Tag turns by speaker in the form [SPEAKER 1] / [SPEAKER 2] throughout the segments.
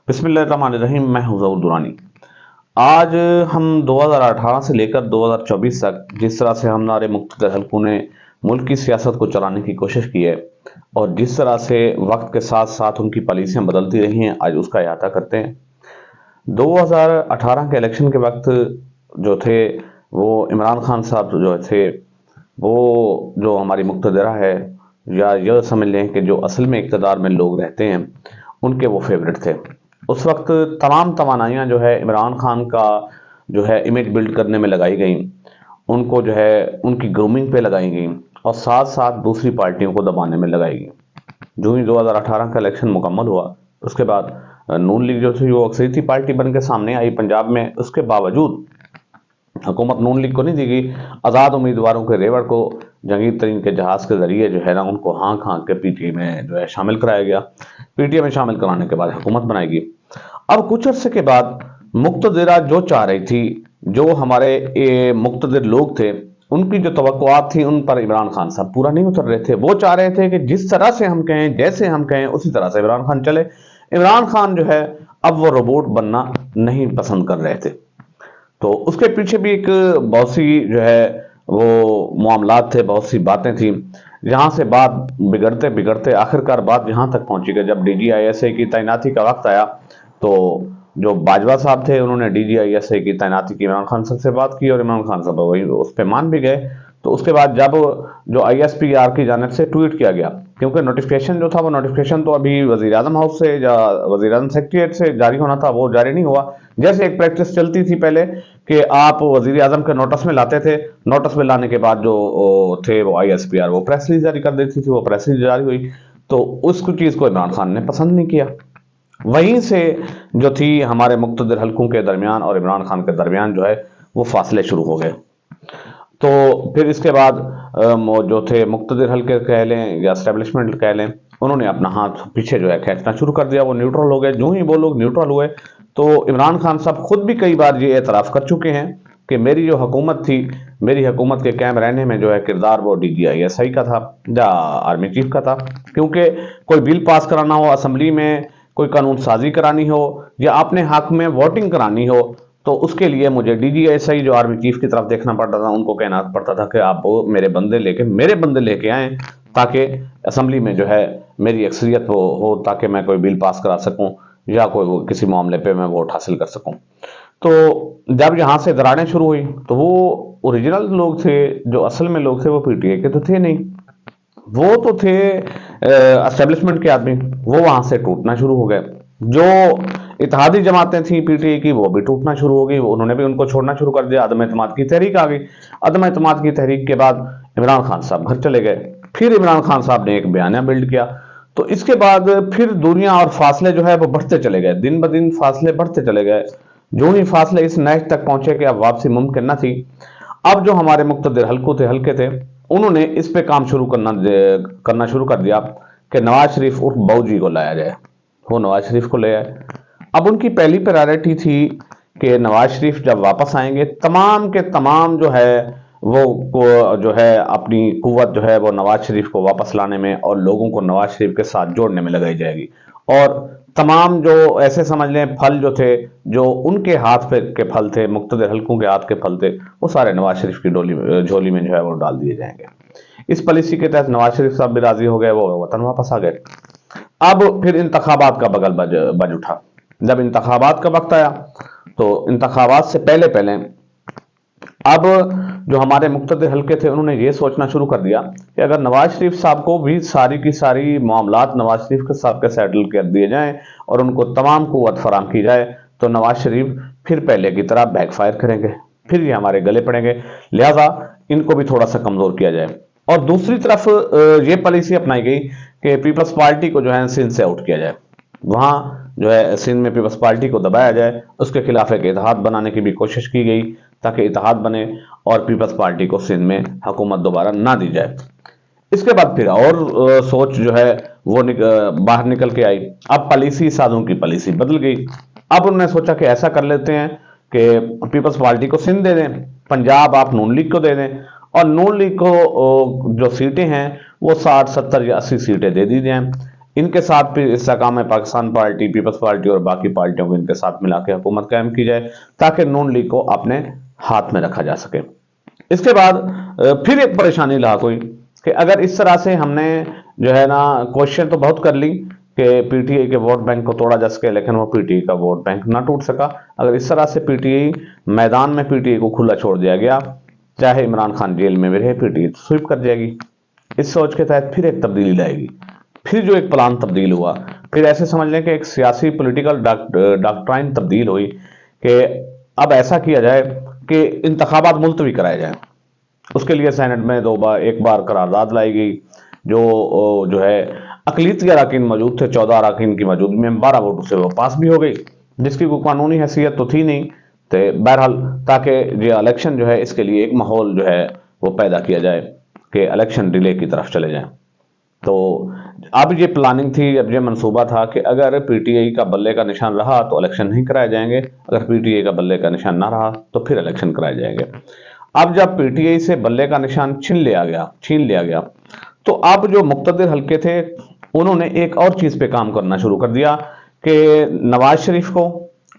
[SPEAKER 1] بسم اللہ الرحمن الرحیم۔ میں ہوں ظہور درانی۔ آج ہم 2018 سے لے کر 2024 تک جس طرح سے ہمارے مختلف حلقوں نے ملک کی سیاست کو چلانے کی کوشش کی ہے اور جس طرح سے وقت کے ساتھ ساتھ ان کی پالیسیاں بدلتی رہی ہیں، آج اس کا احاطہ کرتے ہیں۔ 2018 کے الیکشن کے وقت جو تھے وہ عمران خان صاحب جو تھے، وہ جو ہماری مقتدرہ ہے، یا یہ سمجھ لیں کہ جو اصل میں اقتدار میں لوگ رہتے ہیں، ان کے وہ فیورٹ تھے۔ اس وقت تمام توانائیاں جو ہے عمران خان کا جو ہے امیج بلڈ کرنے میں لگائی گئیں، ان کو جو ہے ان کی گرومنگ پہ لگائی گئیں اور ساتھ ساتھ دوسری پارٹیوں کو دبانے میں لگائی گئیں۔ جو ہی 2018 کا الیکشن مکمل ہوا، اس کے بعد نون لیگ جو تھی وہ اکثریتی پارٹی بن کے سامنے آئی پنجاب میں۔ اس کے باوجود حکومت نون لیگ کو نہیں دی گئی، آزاد امیدواروں کے ریوڑ کو جہانگیر ترین کے جہاز کے ذریعے جو ہے نا ان کو ہانک ہانک کے پی ٹی اے میں جو ہے شامل کرایا گیا۔ پی ٹی اے میں شامل کرانے کے بعد حکومت بنائی گئی۔ اب کچھ عرصے کے بعد مقتدرہ جو چاہ رہی تھی، جو ہمارے مقتدر لوگ تھے، ان کی جو توقعات تھی ان پر عمران خان صاحب پورا نہیں اتر رہے تھے۔ وہ چاہ رہے تھے کہ جس طرح سے ہم کہیں، جیسے ہم کہیں، اسی طرح سے عمران خان چلے۔ عمران خان جو ہے اب وہ روبوٹ بننا نہیں پسند کر رہے تھے۔ تو اس کے پیچھے بھی ایک بہت سی جو ہے وہ معاملات تھے، بہت سی باتیں تھیں، جہاں سے بات بگڑتے بگڑتے آخرکار بات یہاں تک پہنچی کہ جب D G I S A کی تعیناتی کا وقت آیا تو جو باجوہ صاحب تھے انہوں نے D G I S A کی تعیناتی کی عمران خان صاحب سے بات کی، اور عمران خان صاحب وہی اس پہ مان بھی گئے۔ تو اس کے بعد جب جو آئی ایس پی آر کی جانب سے ٹویٹ کیا گیا، کیونکہ نوٹیفیکیشن جو تھا وہ نوٹیفیکیشن تو ابھی وزیر اعظم ہاؤس سے یا وزیر اعظم سیکریٹریٹ سے جاری ہونا تھا، وہ جاری نہیں ہوا۔ جیسے ایک پریکٹس چلتی تھی پہلے کہ آپ وزیر اعظم کے نوٹس میں لاتے تھے، نوٹس میں لانے کے بعد جو تھے وہ آئی ایس پی آر وہ پریس ریلیز جاری کر دیتی تھی، وہ پریس ریلیز جاری ہوئی تو اس چیز کو عمران خان نے پسند نہیں کیا۔ وہیں سے جو تھی ہمارے مقتدر حلقوں کے درمیان اور عمران خان کے درمیان جو ہے وہ فاصلے شروع ہو گئے۔ تو پھر اس کے بعد جو تھے مقتدر حلقے کہہ لیں یا اسٹیبلشمنٹ کہہ لیں، انہوں نے اپنا ہاتھ پیچھے جو ہے کھینچنا شروع کر دیا، وہ نیوٹرل ہو گئے۔ جو ہی وہ لوگ نیوٹرل ہوئے تو عمران خان صاحب خود بھی کئی بار یہ اعتراف کر چکے ہیں کہ میری جو حکومت تھی، میری حکومت کے قائم رہنے میں جو ہے کردار وہ D G I S I کا تھا یا آرمی چیف کا تھا، کیونکہ کوئی بل پاس کرانا ہو اسمبلی میں، کوئی قانون سازی کرانی ہو یا اپنے حق میں ووٹنگ کرانی ہو، تو اس کے لیے مجھے ڈی جی ایس آئی جو آرمی چیف کی طرف دیکھنا پڑتا تھا، ان کو کہنا پڑتا تھا کہ آپ میرے بندے لے کے آئیں تاکہ اسمبلی میں جو ہے میری اکثریت ہو، تاکہ میں کوئی بل پاس کرا سکوں یا کوئی کسی معاملے پہ میں ووٹ حاصل کر سکوں۔ تو جب یہاں سے دراڑیں شروع ہوئی تو وہ اوریجنل لوگ تھے، جو اصل میں لوگ تھے، وہ پی ٹی اے کے تو تھے نہیں، وہ تو تھے اسٹیبلشمنٹ کے آدمی، وہ وہاں سے ٹوٹنا شروع ہو گئے۔ جو اتحادی جماعتیں تھیں پی ٹی اے کی، وہ بھی ٹوٹنا شروع ہو گئی، انہوں نے بھی ان کو چھوڑنا شروع کر دیا۔ عدم اعتماد کی تحریک آ گئی۔ عدم اعتماد کی تحریک کے بعد عمران خان صاحب گھر چلے گئے۔ پھر عمران خان صاحب نے ایک بیانیہ بلڈ کیا، تو اس کے بعد پھر دنیا اور فاصلے جو ہے وہ بڑھتے چلے گئے، دن بدن فاصلے بڑھتے چلے گئے۔ جو ہی فاصلے اس نہج تک پہنچے کہ اب واپسی ممکن نہ تھی، اب جو ہمارے مقتدر حلقے تھے، انہوں نے اس پہ کام کرنا شروع کر دیا کہ نواز شریف عرف بہو جی کو لایا جائے۔ وہ نواز شریف کو لے آئے۔ اب ان کی پہلی پرائرٹی تھی کہ نواز شریف جب واپس آئیں گے، تمام کے تمام جو ہے وہ جو ہے اپنی قوت جو ہے وہ نواز شریف کو واپس لانے میں اور لوگوں کو نواز شریف کے ساتھ جوڑنے میں لگائی جائے گی، اور تمام جو ایسے سمجھ لیں پھل جو تھے، جو ان کے ہاتھ پہ کے پھل تھے، مقتدر حلقوں کے ہاتھ کے پھل تھے، وہ سارے نواز شریف کی جھولی میں جو ہے وہ ڈال دیے جائیں گے۔ اس پالیسی کے تحت نواز شریف صاحب بھی راضی ہو گئے، وہ وطن واپس آ گئے۔ اب پھر انتخابات کا بغل بج اٹھا۔ جب انتخابات کا وقت آیا تو انتخابات سے پہلے اب جو ہمارے مقتدر حلقے تھے، انہوں نے یہ سوچنا شروع کر دیا کہ اگر نواز شریف صاحب کو بھی ساری کی ساری معاملات نواز شریف کے صاحب کے سیٹل کر دیے جائیں اور ان کو تمام قوت فراہم کی جائے، تو نواز شریف پھر پہلے کی طرح بیک فائر کریں گے، پھر یہ ہمارے گلے پڑیں گے، لہذا ان کو بھی تھوڑا سا کمزور کیا جائے۔ اور دوسری طرف یہ پالیسی اپنائی گئی کہ پیپلز پارٹی کو جو ہے سندھ سے آؤٹ کیا جائے، وہاں جو ہے سندھ میں پیپلز پارٹی کو دبایا جائے، اس کے خلاف ایک اتحاد بنانے کی بھی کوشش کی گئی تاکہ اتحاد بنے اور پیپلز پارٹی کو سندھ میں حکومت دوبارہ نہ دی جائے۔ اس کے بعد پھر اور سوچ جو ہے وہ باہر نکل کے آئی۔ اب پالیسی سازوں کی پالیسی بدل گئی۔ اب انہوں نے سوچا کہ ایسا کر لیتے ہیں کہ پیپلز پارٹی کو سندھ دے دیں، پنجاب آپ نون لیگ کو دے دیں، اور نون لیگ کو جو سیٹیں ہیں وہ 60 70 یا 80 سیٹیں دے دی جائیں۔ ان کے ساتھ بھی استحکام پاکستان پارٹی، پیپلز پارٹی اور باقی پارٹیوں کو ان کے ساتھ ملا کے حکومت قائم کی جائے تاکہ نون لیگ کو اپنے ہاتھ میں رکھا جا سکے۔ اس کے بعد پھر ایک پریشانی لاحق ہوئی کہ اگر اس طرح سے ہم نے جو ہے نا کوششیں تو بہت کر لی کہ پی ٹی آئی کے ووٹ بینک کو توڑا جا سکے، لیکن وہ پی ٹی آئی کا ووٹ بینک نہ ٹوٹ سکا۔ اگر اس طرح سے پی ٹی آئی میدان میں پی ٹی آئی کو کھلا چھوڑ دیا گیا، چاہے عمران خان جیل میں بھی رہے، پی ٹی آئی سویپ کر جائے گی۔ اس سوچ کے تحت پھر ایک تبدیلی لائے گی۔ پھر جو ایک پلان تبدیل ہوا، پھر ایسے سمجھ لیں کہ ایک سیاسی پولیٹیکل ڈاکٹرائن تبدیل ہوئی کہ اب ایسا کیا جائے کہ انتخابات ملتوی کرائے جائیں۔ اس کے لیے سینٹ میں ایک بار قرارداد لائی گئی، جو ہے اقلیتی اراکین موجود تھے، 14 اراکین کی موجودگی میں 12 ووٹوں سے وہ پاس بھی ہو گئی، جس کی کوئی قانونی حیثیت تو تھی نہیں، تو بہرحال تاکہ یہ الیکشن جو ہے اس کے لیے ایک ماحول جو ہے وہ پیدا کیا جائے کہ الیکشن ڈیلے کی طرف چلے جائیں۔ تو اب یہ پلاننگ تھی، اب یہ منصوبہ تھا کہ اگر پی ٹی آئی کا بلے کا نشان رہا تو الیکشن نہیں کرائے جائیں گے، اگر پی ٹی آئی کا بلے کا نشان نہ رہا تو پھر الیکشن کرائے جائیں گے۔ اب جب پی ٹی آئی سے بلے کا نشان چھین لیا گیا تو اب جو مقتدر حلقے تھے انہوں نے ایک اور چیز پہ کام کرنا شروع کر دیا کہ نواز شریف کو،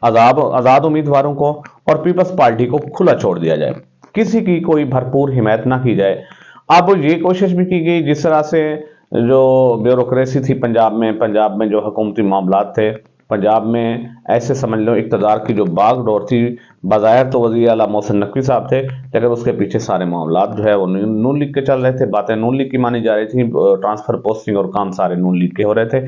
[SPEAKER 1] آزاد امیدواروں کو اور پیپلز پارٹی کو کھلا چھوڑ دیا جائے، کسی کی کوئی بھرپور حمایت نہ کی جائے۔ اب یہ کوشش بھی کی گئی، جس طرح سے جو بیوروکریسی تھی پنجاب میں جو حکومتی معاملات تھے پنجاب میں، ایسے سمجھ لو اقتدار کی جو باغ ڈور تھی، بظاہر تو وزیر اعلیٰ محسن نقوی صاحب تھے، لیکن اس کے پیچھے سارے معاملات جو ہے وہ نون لیگ کے چل رہے تھے، باتیں نون لیگ کی مانی جا رہی تھیں، ٹرانسفر پوسٹنگ اور کام سارے نون لیگ کے ہو رہے تھے۔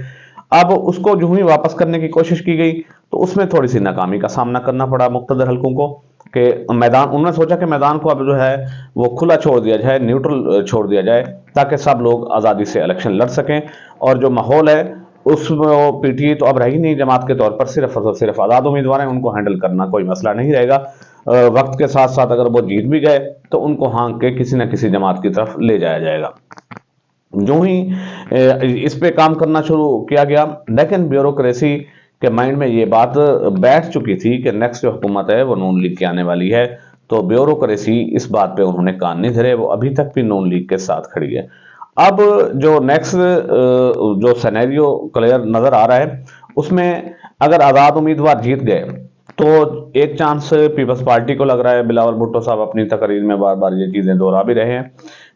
[SPEAKER 1] اب اس کو جو ہی واپس کرنے کی کوشش کی گئی تو اس میں تھوڑی سی ناکامی کا سامنا کرنا پڑا مقتدر حلقوں کو کہ انہوں نے سوچا کہ میدان کو اب جو ہے وہ کھلا چھوڑ دیا جائے، نیوٹرل چھوڑ دیا جائے تاکہ سب لوگ آزادی سے الیکشن لڑ سکیں، اور جو ماحول ہے اس میں پی ٹی آئی تو اب رہی نہیں جماعت کے طور پر، صرف اور صرف آزاد امیدوار ہیں، ان کو ہینڈل کرنا کوئی مسئلہ نہیں رہے گا۔ وقت کے ساتھ ساتھ اگر وہ جیت بھی گئے تو ان کو ہانک کے کسی نہ کسی جماعت کی طرف لے جایا جائے گا۔ جو ہی اس پہ کام کرنا شروع کیا گیا، لیکن بیوروکریسی کے مائنڈ میں یہ بات بیٹھ چکی تھی کہ نیکسٹ جو حکومت ہے وہ نون لیگ کی آنے والی ہے، تو بیوروکریسی اس بات پہ انہوں نے کان نہیں دھرے، وہ ابھی تک بھی نون لیگ کے ساتھ کھڑی ہے۔ اب جو نیکسٹ جو سینیریو کلیئر نظر آ رہا ہے اس میں اگر آزاد امیدوار جیت گئے تو ایک چانس پیپلز پارٹی کو لگ رہا ہے، بلاول بھٹو صاحب اپنی تقریر میں بار بار یہ چیزیں دہرا بھی رہے ہیں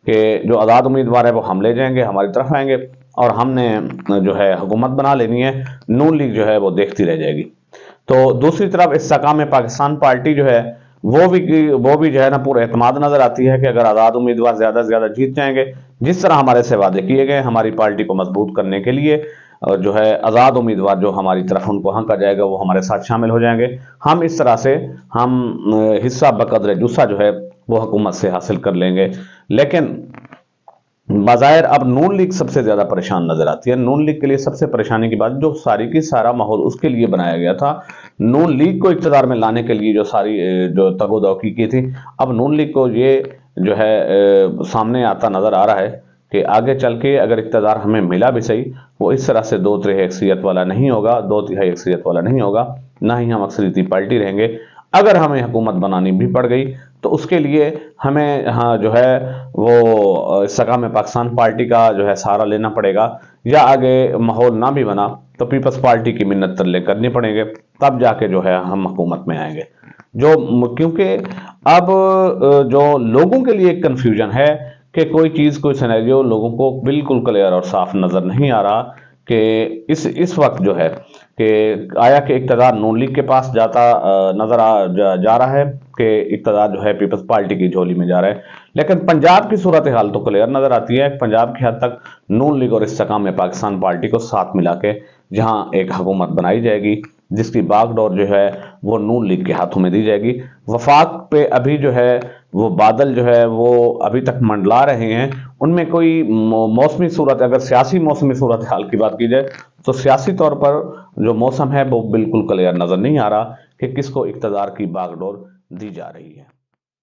[SPEAKER 1] کہ جو آزاد امیدوار ہے وہ ہم لے جائیں گے، ہماری طرف آئیں گے اور ہم نے جو ہے حکومت بنا لینی ہے، نون لیگ جو ہے وہ دیکھتی رہ جائے گی۔ تو دوسری طرف استحکام پاکستان پارٹی جو ہے وہ بھی جو ہے نا پورا اعتماد نظر آتی ہے کہ اگر آزاد امیدوار زیادہ سے زیادہ جیت جائیں گے، جس طرح ہمارے سے وعدے کیے گئے ہماری پارٹی کو مضبوط کرنے کے لیے، اور جو ہے آزاد امیدوار جو ہماری طرف ان کو ہنکا جائے گا وہ ہمارے ساتھ شامل ہو جائیں گے، ہم اس طرح سے ہم حصہ بقدر جسہ جو ہے وہ حکومت سے حاصل کر لیں گے۔ لیکن بظاہر اب نون لیگ سب سے زیادہ پریشان نظر آتی ہے۔ نون لیگ کے لیے سب سے پریشانی کی بات، جو ساری کی سارا ماحول اس کے لیے بنایا گیا تھا، نون لیگ کو اقتدار میں لانے کے لیے جو ساری جو تگ و دو کی تھی، اب نون لیگ کو یہ جو ہے سامنے آتا نظر آ رہا ہے کہ آگے چل کے اگر اقتدار ہمیں ملا بھی صحیح، وہ اس طرح سے 2/3 اکثریت والا نہیں ہوگا، 2/3 اکثریت والا نہیں ہوگا، نہ ہی ہم اکثریتی پارٹی رہیں گے۔ اگر ہمیں حکومت بنانی بھی پڑ گئی تو اس کے لیے ہمیں جو ہے وہ استحکام پاکستان پارٹی کا جو ہے سہارا لینا پڑے گا، یا آگے ماحول نہ بھی بنا تو پیپلز پارٹی کی منت ترلے کرنی پڑیں گے، تب جا کے جو ہے ہم حکومت میں آئیں گے۔ کیونکہ اب جو لوگوں کے لیے ایک کنفیوژن ہے کہ کوئی چیز کوئی سینیریو لوگوں کو بالکل کلیئر اور صاف نظر نہیں آ رہا کہ اس وقت جو ہے کہ آیا کہ اقتدار نون لیگ کے پاس جا رہا ہے کہ اقتدار جو ہے پیپلز پارٹی کی جھولی میں جا رہا ہے۔ لیکن پنجاب کی صورتحال تو کلیئر نظر آتی ہے، پنجاب کی حد تک نون لیگ اور استحکام پاکستان پارٹی کو ساتھ ملا کے جہاں ایک حکومت بنائی جائے گی جس کی باغ ڈور جو ہے وہ نون لیگ کے ہاتھوں میں دی جائے گی۔ وفاق پہ ابھی جو ہے وہ بادل جو ہے وہ ابھی تک منڈلا رہے ہیں، ان میں کوئی موسمی صورت، اگر سیاسی موسمی صورتحال کی بات کی جائے تو سیاسی طور پر جو موسم ہے وہ بالکل کلیئر نظر نہیں آ رہا کہ کس کو اقتدار کی باغ ڈور دی جا رہی ہے۔